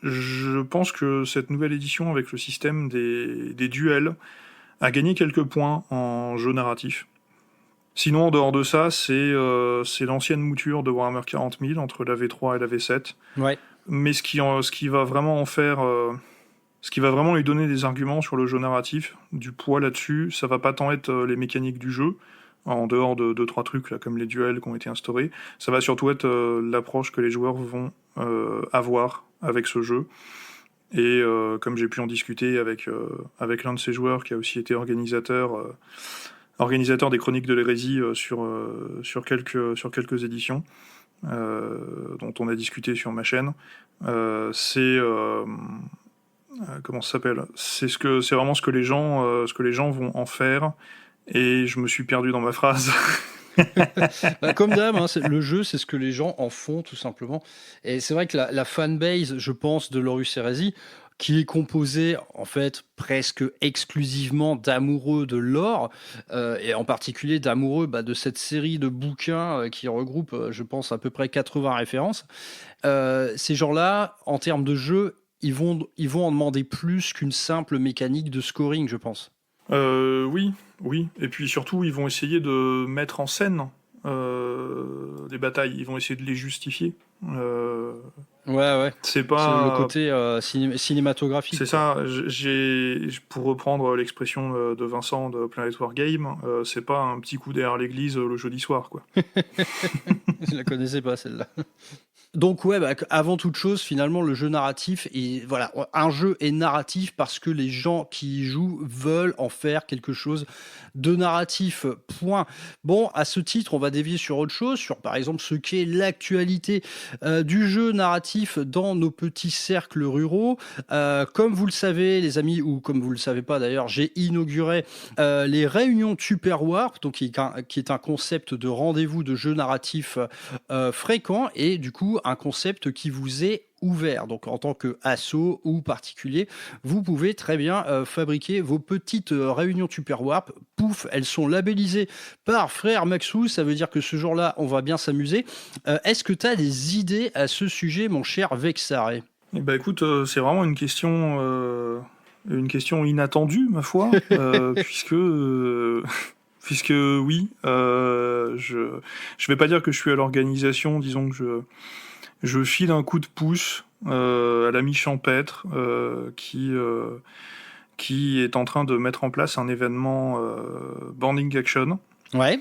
je pense que cette nouvelle édition avec le système des duels a gagné quelques points en jeu narratif. Sinon, en dehors de ça, c'est l'ancienne mouture de Warhammer 40 000 entre la V3 et la V7. Ouais. Mais ce qui va vraiment en faire, ce qui va vraiment lui donner des arguments sur le jeu narratif, du poids là-dessus, ça va pas tant être les mécaniques du jeu, en dehors de 2-3 trucs là, comme les duels qui ont été instaurés, ça va surtout être l'approche que les joueurs vont avoir avec ce jeu. Et comme j'ai pu en discuter avec l'un de ces joueurs qui a aussi été organisateur des Chroniques de l'Hérésie sur quelques éditions, dont on a discuté sur ma chaîne, c'est comment ça s'appelle, c'est vraiment ce que les gens vont en faire. Et je me suis perdu dans ma phrase. Bah, comme d'hab, hein, le jeu, c'est ce que les gens en font, tout simplement. Et c'est vrai que la fanbase, je pense, de Horus Heresy, qui est composée, en fait, presque exclusivement d'amoureux de lore, et en particulier d'amoureux de cette série de bouquins qui regroupe, je pense, à peu près 80 références. Ces gens-là, en termes de jeu, ils vont en demander plus qu'une simple mécanique de scoring, je pense. Oui. Et puis surtout, ils vont essayer de mettre en scène des batailles. Ils vont essayer de les justifier. Ouais. C'est pas... C'est le côté cinématographique. C'est ça. Pour reprendre l'expression de Vincent de Planet Wargame, c'est pas un petit coup derrière l'église le jeudi soir, quoi. Je la connaissais pas, celle-là. Donc ouais, avant toute chose, finalement, le jeu narratif, voilà, un jeu est narratif parce que les gens qui y jouent veulent en faire quelque chose de narratif, point. Bon, à ce titre, on va dévier sur autre chose, sur par exemple ce qu'est l'actualité du jeu narratif dans nos petits cercles ruraux. Comme vous le savez, les amis, ou comme vous le savez pas d'ailleurs, j'ai inauguré les réunions Tupperware, donc qui est un concept de rendez-vous de jeu narratif fréquent, et du coup un concept qui vous est ouvert. Donc en tant que asso ou particulier, vous pouvez très bien fabriquer vos petites réunions Tupperware. Pouf, elles sont labellisées par Frère Maxou, ça veut dire que ce jour-là, on va bien s'amuser. Est-ce que tu as des idées à ce sujet, mon cher Vexaré ? Eh ben écoute, c'est vraiment une question inattendue, ma foi, puisque oui, je vais pas dire que je suis à l'organisation, disons que je file un coup de pouce à l'ami Champêtre qui est en train de mettre en place un événement Boarding Action. Ouais.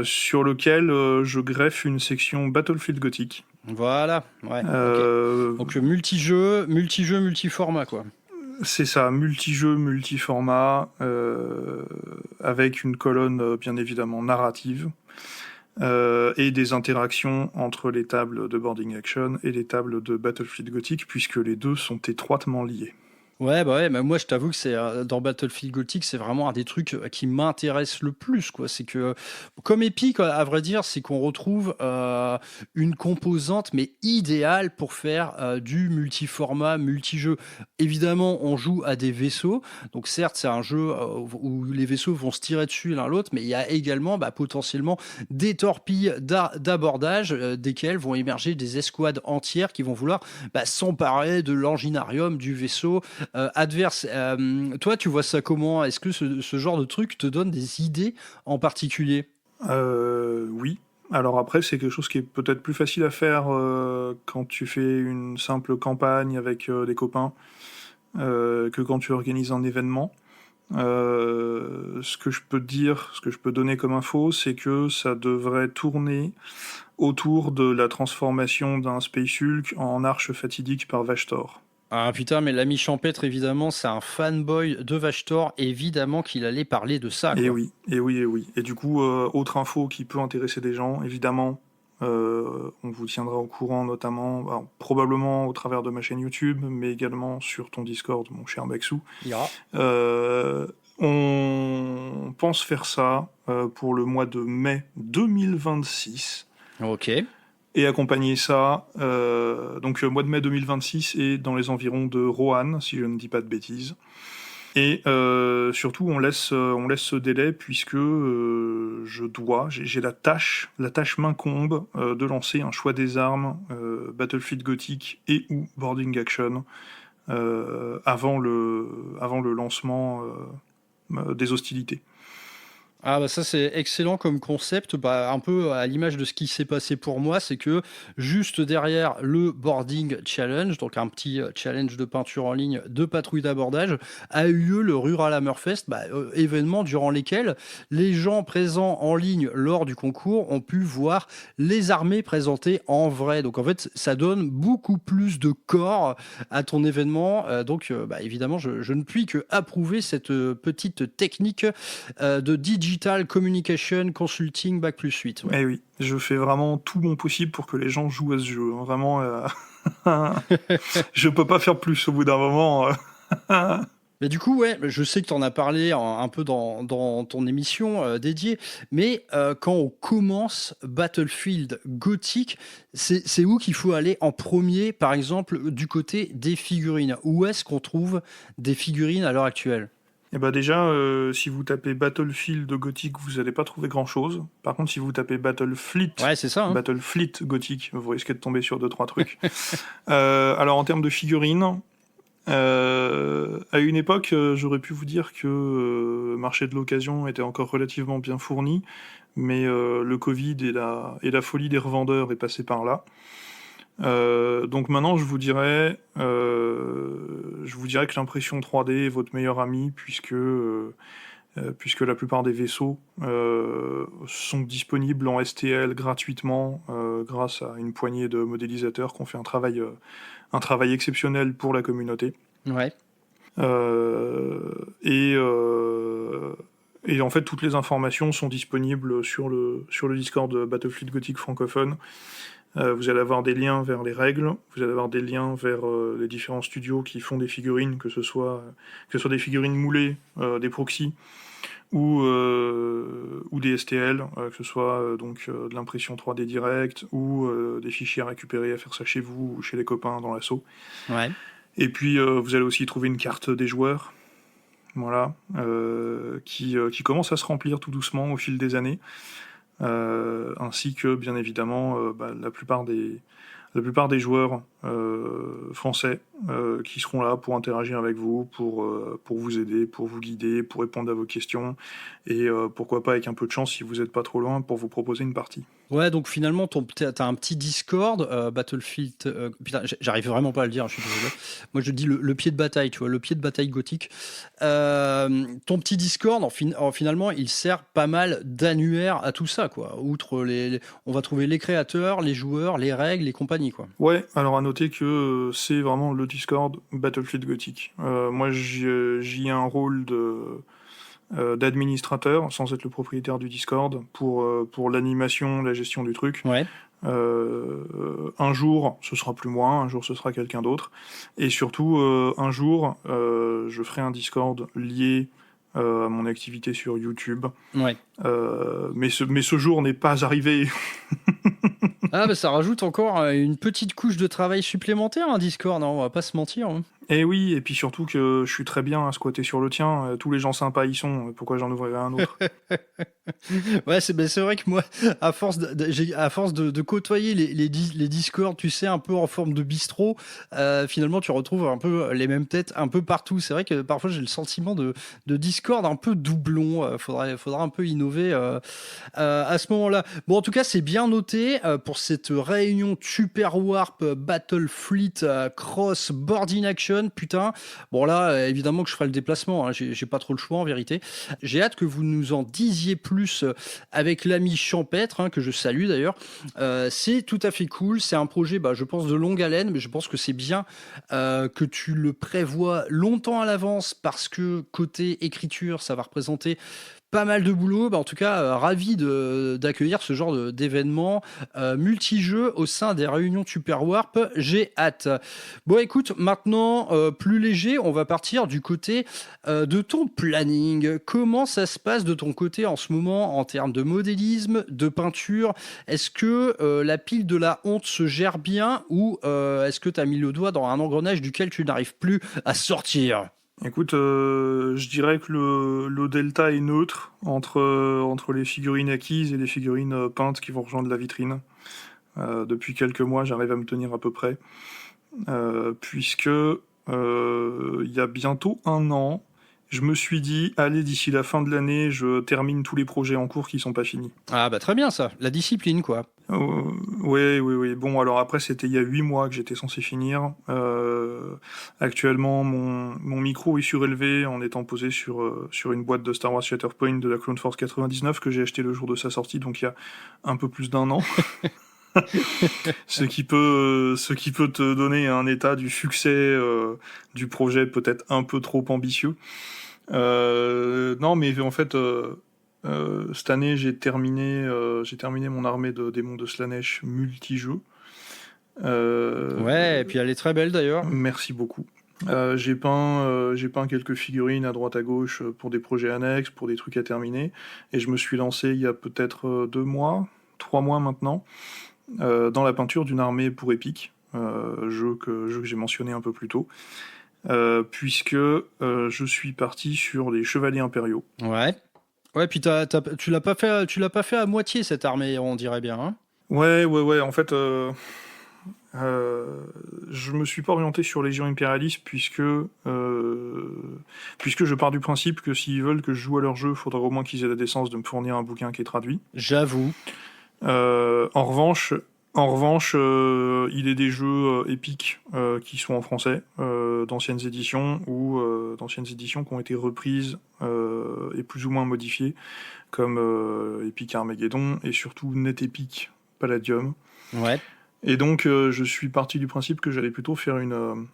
Sur lequel je greffe une section Battlefield Gothic. Voilà, ouais. Okay. Donc multi-jeu, multi-format, quoi. C'est ça, multi-jeu, multi-format, avec une colonne bien évidemment narrative, et des interactions entre les tables de Boarding Action et les tables de Battlefield Gothic, puisque les deux sont étroitement liés. Ouais, mais moi je t'avoue que c'est dans Battlefield Gothic, c'est vraiment un des trucs qui m'intéresse le plus, quoi. C'est que, comme Epic, à vrai dire, c'est qu'on retrouve une composante, mais idéale pour faire du multiformat, multijeu. Évidemment, on joue à des vaisseaux, donc certes, c'est un jeu où les vaisseaux vont se tirer dessus l'un l'autre, mais il y a également potentiellement des torpilles d'abordage desquelles vont émerger des escouades entières qui vont vouloir s'emparer de l'enginarium du vaisseau adverse. Toi, tu vois ça comment ? Est-ce que ce genre de truc te donne des idées en particulier ? Oui. Alors après, c'est quelque chose qui est peut-être plus facile à faire quand tu fais une simple campagne avec des copains que quand tu organises un événement. Ce que je peux donner comme info, c'est que ça devrait tourner autour de la transformation d'un Space Hulk en arche fatidique par Vashtor. Ah putain, mais l'ami Champêtre, évidemment, c'est un fanboy de Vashtor, évidemment qu'il allait parler de ça, quoi. Et oui. Et du coup, autre info qui peut intéresser des gens, évidemment, on vous tiendra au courant, notamment, probablement au travers de ma chaîne YouTube, mais également sur ton Discord, mon cher Maxou. On pense faire ça pour le mois de mai 2026. Ok. et accompagner ça, donc mois de mai 2026 et dans les environs de Roanne, si je ne dis pas de bêtises. Et surtout, on laisse ce délai puisque j'ai la tâche m'incombe de lancer un choix des armes, Battlefield Gothic et ou Boarding Action avant le lancement des hostilités. Ah bah ça c'est excellent comme concept, un peu à l'image de ce qui s'est passé pour moi, c'est que juste derrière le boarding challenge, donc un petit challenge de peinture en ligne de patrouille d'abordage, a eu lieu le Rural Hammerfest, événement durant lesquels les gens présents en ligne lors du concours ont pu voir les armées présentées en vrai. Donc en fait ça donne beaucoup plus de corps à ton événement, évidemment je ne puis que approuver cette petite technique de Digital Communication Consulting Bac+8. Ouais. Eh oui, je fais vraiment tout mon possible pour que les gens jouent à ce jeu. Hein. Vraiment, je peux pas faire plus au bout d'un moment. Mais du coup, ouais, je sais que tu en as parlé un peu dans ton émission dédiée, mais quand on commence Battlefield Gothic, c'est où qu'il faut aller en premier, par exemple, du côté des figurines? Où est-ce qu'on trouve des figurines à l'heure actuelle? Et bah déjà, si vous tapez Battlefield Gothic, vous n'allez pas trouver grand-chose. Par contre, si vous tapez Battlefleet, ouais, c'est ça, hein. Battlefleet Gothic, vous risquez de tomber sur 2-3 trucs. Alors en termes de figurines, à une époque, j'aurais pu vous dire que marché de l'occasion était encore relativement bien fourni, mais le Covid et la folie des revendeurs est passé par là. Donc maintenant, je vous dirais que l'impression 3D est votre meilleur ami, puisque la plupart des vaisseaux sont disponibles en STL gratuitement grâce à une poignée de modélisateurs qui ont fait un travail exceptionnel pour la communauté. Ouais. Et en fait, toutes les informations sont disponibles sur le Discord de Battlefield Gothic francophone. Vous allez avoir des liens vers les règles, vous allez avoir des liens vers les différents studios qui font des figurines, que ce soit des figurines moulées, des proxys, ou des STL, que ce soit de l'impression 3D direct, ou des fichiers à récupérer, à faire ça chez vous ou chez les copains dans l'assaut. Ouais. Et puis vous allez aussi trouver une carte des joueurs, voilà, qui commence à se remplir tout doucement au fil des années. Ainsi que bien évidemment la plupart des joueurs français qui seront là pour interagir avec vous, pour vous aider, pour vous guider, pour répondre à vos questions et pourquoi pas avec un peu de chance si vous n'êtes pas trop loin pour vous proposer une partie. Ouais, donc finalement, t'as un petit Discord, Battlefield. Putain, j'arrive vraiment pas à le dire, je suis désolé. Moi, je dis le pied de bataille, tu vois, le pied de bataille gothique. Ton petit Discord, finalement, il sert pas mal d'annuaire à tout ça, quoi. Outre on va trouver les créateurs, les joueurs, les règles, les compagnies, quoi. Ouais, alors à noter que c'est vraiment le Discord Battlefield Gothic. Moi, j'y ai un rôle d'administrateur, sans être le propriétaire du Discord, pour l'animation, la gestion du truc. Ouais. Un jour, ce sera plus moi, un jour, ce sera quelqu'un d'autre. Et surtout, un jour, je ferai un Discord lié à mon activité sur YouTube. Ouais. Mais ce jour n'est pas arrivé. Ah, ça rajoute encore une petite couche de travail supplémentaire, un Discord, on va pas se mentir. Hein. Et oui, et puis surtout que je suis très bien à squatter sur le tien. Tous les gens sympas y sont. Pourquoi j'en ouvrirais un autre? Ouais, c'est vrai que moi, à force de côtoyer les Discords, tu sais, un peu en forme de bistrot, finalement, tu retrouves un peu les mêmes têtes un peu partout. C'est vrai que parfois, j'ai le sentiment de Discord un peu doublon. Faudra un peu innover à ce moment-là. Bon, en tout cas, c'est bien noté pour cette réunion Super Warp Battlefleet Cross Boarding Action. Putain, bon là, évidemment que je ferai le déplacement. Hein. J'ai pas trop le choix en vérité. J'ai hâte que vous nous en disiez plus avec l'ami Champêtre, que je salue d'ailleurs. C'est tout à fait cool. C'est un projet, je pense, de longue haleine, mais je pense que c'est bien que tu le prévois longtemps à l'avance parce que côté écriture, ça va représenter pas mal de boulot. En tout cas, ravi d'accueillir ce genre d'événement multi-jeux au sein des réunions Super Warp. J'ai hâte. Bon, écoute, maintenant, plus léger, on va partir du côté de ton planning. Comment ça se passe de ton côté en ce moment en termes de modélisme, de peinture? Est-ce que la pile de la honte se gère bien ou est-ce que tu as mis le doigt dans un engrenage duquel tu n'arrives plus à sortir? Écoute, je dirais que le delta est neutre entre les figurines acquises et les figurines peintes qui vont rejoindre la vitrine. Depuis quelques mois, j'arrive à me tenir à peu près, puisque il y a bientôt un an, je me suis dit, allez, d'ici la fin de l'année, je termine tous les projets en cours qui sont pas finis. Ah bah très bien ça, la discipline quoi. Oui, oui, oui. Bon, alors après, c'était il y a 8 mois que j'étais censé finir. Actuellement, mon micro est surélevé en étant posé sur une boîte de Star Wars Shatterpoint de la Clone Force 99 que j'ai acheté le jour de sa sortie, donc il y a un peu plus d'un an. Ce qui peut te donner un état du succès du projet peut-être un peu trop ambitieux. Non, mais en fait, cette année, j'ai terminé mon armée de démons de Slaanesh multi-jeux. Ouais, et puis elle est très belle d'ailleurs. Merci beaucoup. J'ai peint quelques figurines à droite à gauche pour des projets annexes, pour des trucs à terminer, et je me suis lancé il y a peut-être 2 mois, 3 mois maintenant, dans la peinture d'une armée pour Epic, jeu que j'ai mentionné un peu plus tôt, puisque je suis parti sur les chevaliers impériaux. Ouais. Ouais, puis tu l'as pas fait à moitié cette armée, on dirait bien. Hein. Ouais, ouais, ouais. En fait, je me suis pas orienté sur Légion impérialiste puisque je pars du principe que s'ils veulent que je joue à leur jeu, il faudra au moins qu'ils aient la décence de me fournir un bouquin qui est traduit. J'avoue. En revanche, il est des jeux épiques qui sont en français, d'anciennes éditions ou d'anciennes éditions qui ont été reprises et plus ou moins modifiées, comme Epic Armageddon et surtout Net Epic Palladium. Ouais. Et donc, je suis parti du principe que j'allais plutôt faire une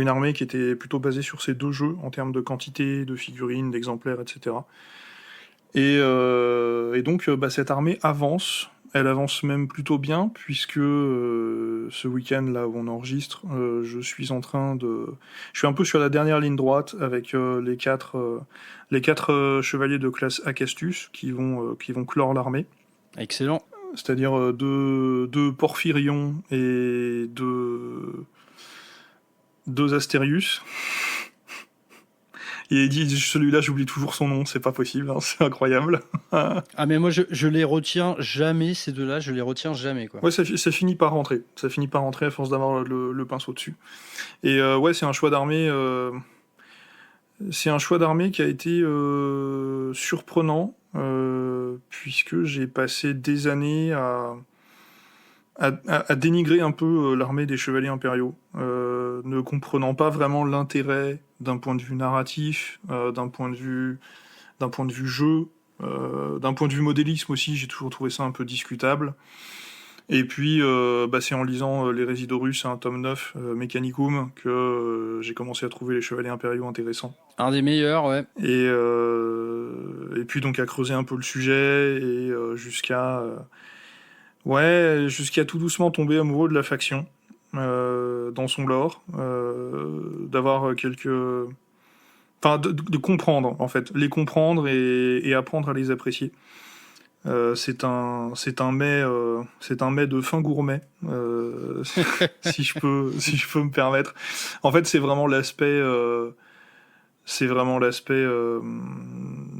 armée qui était plutôt basée sur ces 2 jeux en termes de quantité, de figurines, d'exemplaires, etc. Et donc, cette armée avance. Elle avance même plutôt bien, puisque ce week-end, là où on enregistre, je suis en train de... Je suis un peu sur la dernière ligne droite avec les quatre chevaliers de classe Acastus qui vont clore l'armée. Excellent. C'est-à-dire deux Porphyrion et deux Astérius. Il dit celui-là, j'oublie toujours son nom, c'est pas possible, hein, c'est incroyable. Ah mais moi je les retiens jamais, ces deux-là, je les retiens jamais quoi. Ouais, ça finit par rentrer. Ça finit par rentrer à force d'avoir le pinceau dessus. Et ouais, c'est un choix d'armée. C'est un choix d'armée qui a été surprenant, puisque j'ai passé des années à dénigrer un peu l'armée des chevaliers impériaux, ne comprenant pas vraiment l'intérêt d'un point de vue narratif, d'un point de vue jeu, d'un point de vue modélisme aussi, j'ai toujours trouvé ça un peu discutable. Et puis, c'est en lisant Les Résidorus, un tome 9, Mechanicum, que j'ai commencé à trouver les chevaliers impériaux intéressants. Un des meilleurs, ouais. Et puis donc à creuser un peu le sujet, et jusqu'à tout doucement tomber amoureux de la faction, dans son lore, d'avoir quelques... Enfin, de comprendre, en fait. Les comprendre et apprendre à les apprécier. C'est un mets de fin gourmet, si je peux me permettre. En fait, c'est vraiment l'aspect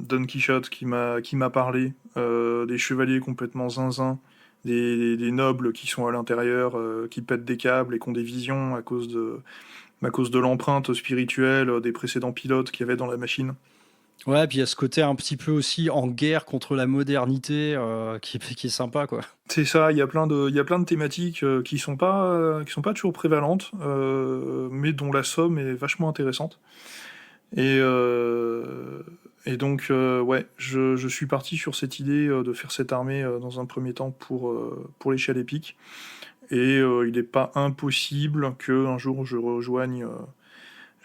Don Quichotte qui m'a parlé, des chevaliers complètement zinzin, des nobles qui sont à l'intérieur, qui pètent des câbles et qui ont des visions à cause de l'empreinte spirituelle des précédents pilotes qu'il y avait dans la machine. Ouais, puis il y a ce côté un petit peu aussi en guerre contre la modernité qui est sympa, quoi. C'est ça, il y a plein de thématiques qui sont pas toujours prévalentes, mais dont la somme est vachement intéressante. Et donc, ouais, je suis parti sur cette idée de faire cette armée dans un premier temps pour l'échelle épique. Et il n'est pas impossible qu'un jour je rejoigne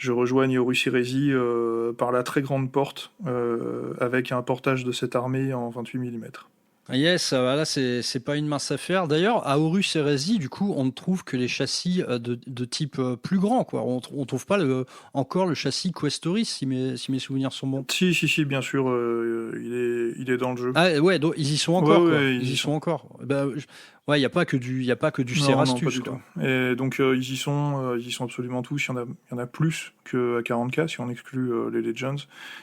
je rejoigne Horus Heresy par la très grande porte, avec un portage de cette armée en 28 mm. Yes, là c'est pas une mince affaire. D'ailleurs, à Horus Heresy, du coup, on ne trouve que les châssis de type plus grand, quoi. On trouve pas encore le châssis Questoris, si mes souvenirs sont bons. Si, bien sûr, il est dans le jeu. Ah ouais, donc ils y sont encore, quoi. Ouais, Ils y sont encore. Ouais, il y a pas que du Non, Cerastus, pas du quoi. tout. Et donc ils y sont absolument tous. Il y en a plus qu'à 40K si on exclut les Legends.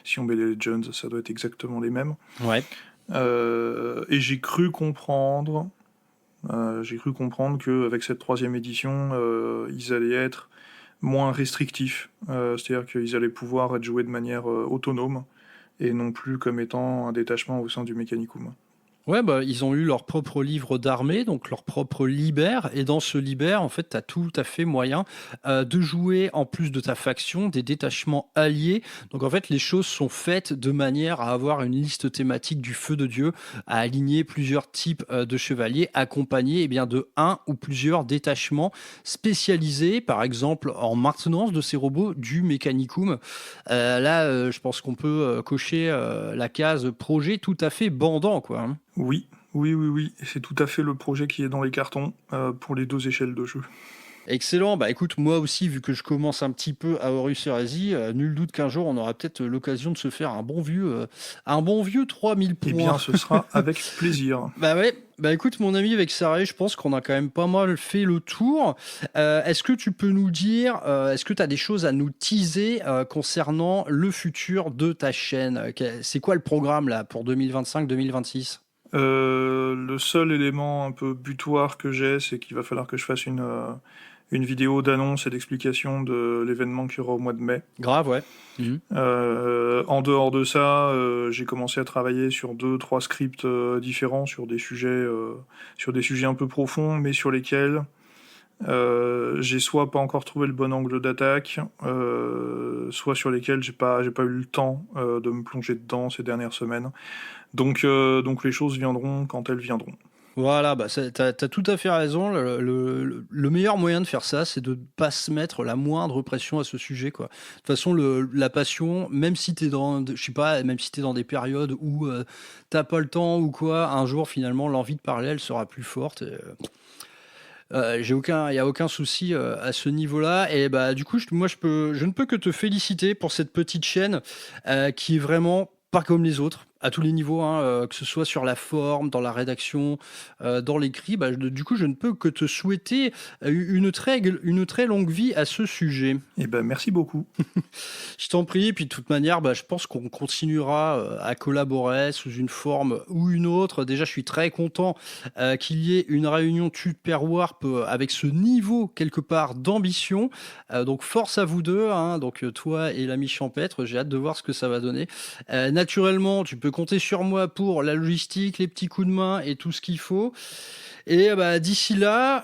Si on met les Legends, ça doit être exactement les mêmes. Ouais. Et j'ai cru comprendre qu'avec cette 3e édition, ils allaient être moins restrictifs. C'est-à-dire qu'ils allaient pouvoir être joués de manière autonome et non plus comme étant un détachement au sein du Mechanicum. Ouais, ils ont eu leur propre livre d'armée, donc leur propre libère, et dans ce libère, en fait, tu as tout à fait moyen de jouer, en plus de ta faction, des détachements alliés. Donc en fait, les choses sont faites de manière à avoir une liste thématique du feu de Dieu, à aligner plusieurs types de chevaliers, accompagnés de un ou plusieurs détachements spécialisés, par exemple en maintenance de ces robots du Mechanicum. Là, je pense qu'on peut cocher la case projet tout à fait bandant, quoi. Hein. Oui. Et c'est tout à fait le projet qui est dans les cartons pour les 2 échelles de jeu. Excellent. Écoute, moi aussi, vu que je commence un petit peu à Horus Heresy, nul doute qu'un jour, on aura peut-être l'occasion de se faire un bon vieux 3000 points. Eh bien, ce sera avec plaisir. Ouais. Écoute, mon ami, avec Sarah, je pense qu'on a quand même pas mal fait le tour. Est-ce que tu peux nous dire, est-ce que tu as des choses à nous teaser concernant le futur de ta chaîne? C'est quoi le programme là pour 2025-2026? Le seul élément un peu butoir que j'ai, c'est qu'il va falloir que je fasse une vidéo d'annonce et d'explication de l'événement qu'il y aura au mois de mai. Grave, ouais. En dehors de ça, j'ai commencé à travailler sur 2-3 scripts différents sur des sujets un peu profonds, mais sur lesquels j'ai soit pas encore trouvé le bon angle d'attaque, soit sur lesquels j'ai pas eu le temps de me plonger dedans ces dernières semaines. Donc les choses viendront quand elles viendront. Voilà, t'as tout à fait raison. Le meilleur moyen de faire ça, c'est de ne pas se mettre la moindre pression à ce sujet, quoi. De toute façon, la passion, même si t'es dans des périodes où t'as pas le temps ou quoi, un jour finalement l'envie de parler, elle sera plus forte. Il y a aucun souci à ce niveau-là. Et du coup, je ne peux que te féliciter pour cette petite chaîne qui est vraiment pas comme les autres, à tous les niveaux, que ce soit sur la forme, dans la rédaction, dans l'écrit. Du coup, je ne peux que te souhaiter une très longue vie à ce sujet. Merci beaucoup. Je t'en prie. Et puis de toute manière, je pense qu'on continuera à collaborer sous une forme ou une autre. Déjà, je suis très content qu'il y ait une réunion Super Warp avec ce niveau quelque part d'ambition. Donc force à vous deux, donc toi et l'ami Champêtre. J'ai hâte de voir ce que ça va donner. Naturellement, tu peux compter sur moi pour la logistique, les petits coups de main et tout ce qu'il faut. Et d'ici là,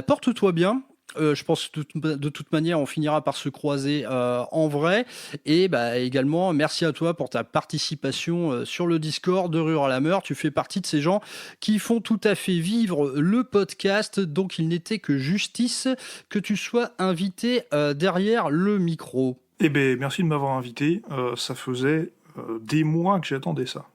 porte-toi bien. Je pense que de toute manière, on finira par se croiser en vrai. Et également, merci à toi pour ta participation sur le Discord de Ruralamer. Tu fais partie de ces gens qui font tout à fait vivre le podcast. Donc, il n'était que justice que tu sois invité derrière le micro. Merci de m'avoir invité. Ça faisait des mois que j'attendais ça.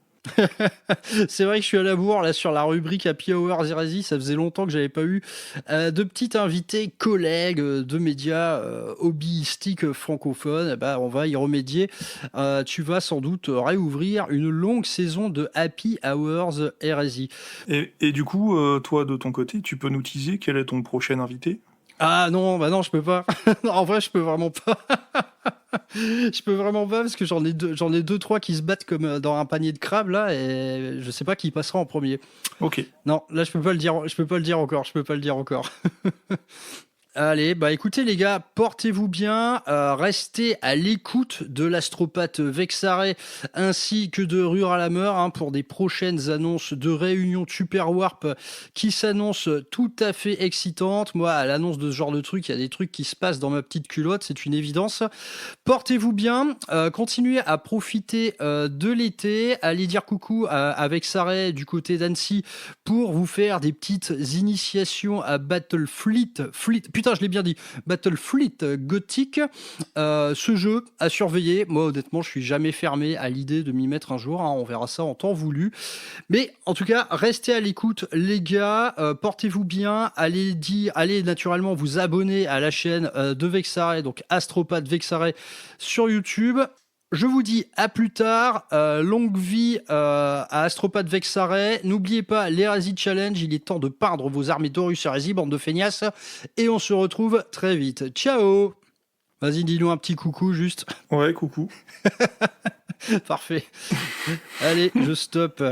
C'est vrai que je suis à la bourre là sur la rubrique Happy Hour Heresy. Ça faisait longtemps que j'avais pas eu de petits invités, collègues de médias hobbyistiques francophones. On va y remédier. Tu vas sans doute réouvrir une longue saison de Happy Hours Heresy. Et du coup, toi de ton côté, tu peux nous teaser quel est ton prochain invité? Ah non, non, je peux pas. En vrai, je peux vraiment pas. Je peux vraiment pas parce que j'en ai deux, trois qui se battent comme dans un panier de crabes là et je sais pas qui passera en premier. Ok. Non, là je peux pas le dire encore. Allez, écoutez les gars, portez-vous bien, restez à l'écoute de l'astropathe Vexaré ainsi que de Ruralamer pour des prochaines annonces de réunions Super Warp qui s'annoncent tout à fait excitantes. Moi, à l'annonce de ce genre de truc, il y a des trucs qui se passent dans ma petite culotte, c'est une évidence. Portez-vous bien, continuez à profiter de l'été, allez dire coucou à Vexaré du côté d'Annecy pour vous faire des petites initiations à Battlefleet. putain, je l'ai bien dit. Battlefleet Gothic. Ce jeu à surveiller. Moi, honnêtement, je suis jamais fermé à l'idée de m'y mettre un jour. Hein. On verra ça en temps voulu. Mais en tout cas, restez à l'écoute, les gars. Portez-vous bien. Allez naturellement vous abonner à la chaîne de Vexaray, donc Astropathe Vexaray sur YouTube. Je vous dis à plus tard, longue vie à Astropathe Vexaray. N'oubliez pas l'Hérésie Challenge, il est temps de peindre vos armées d'Horus Hérésie, bande de feignasses. Et on se retrouve très vite. Ciao. Vas-y, dis-nous un petit coucou juste. Ouais, coucou. Parfait. Allez, je stoppe.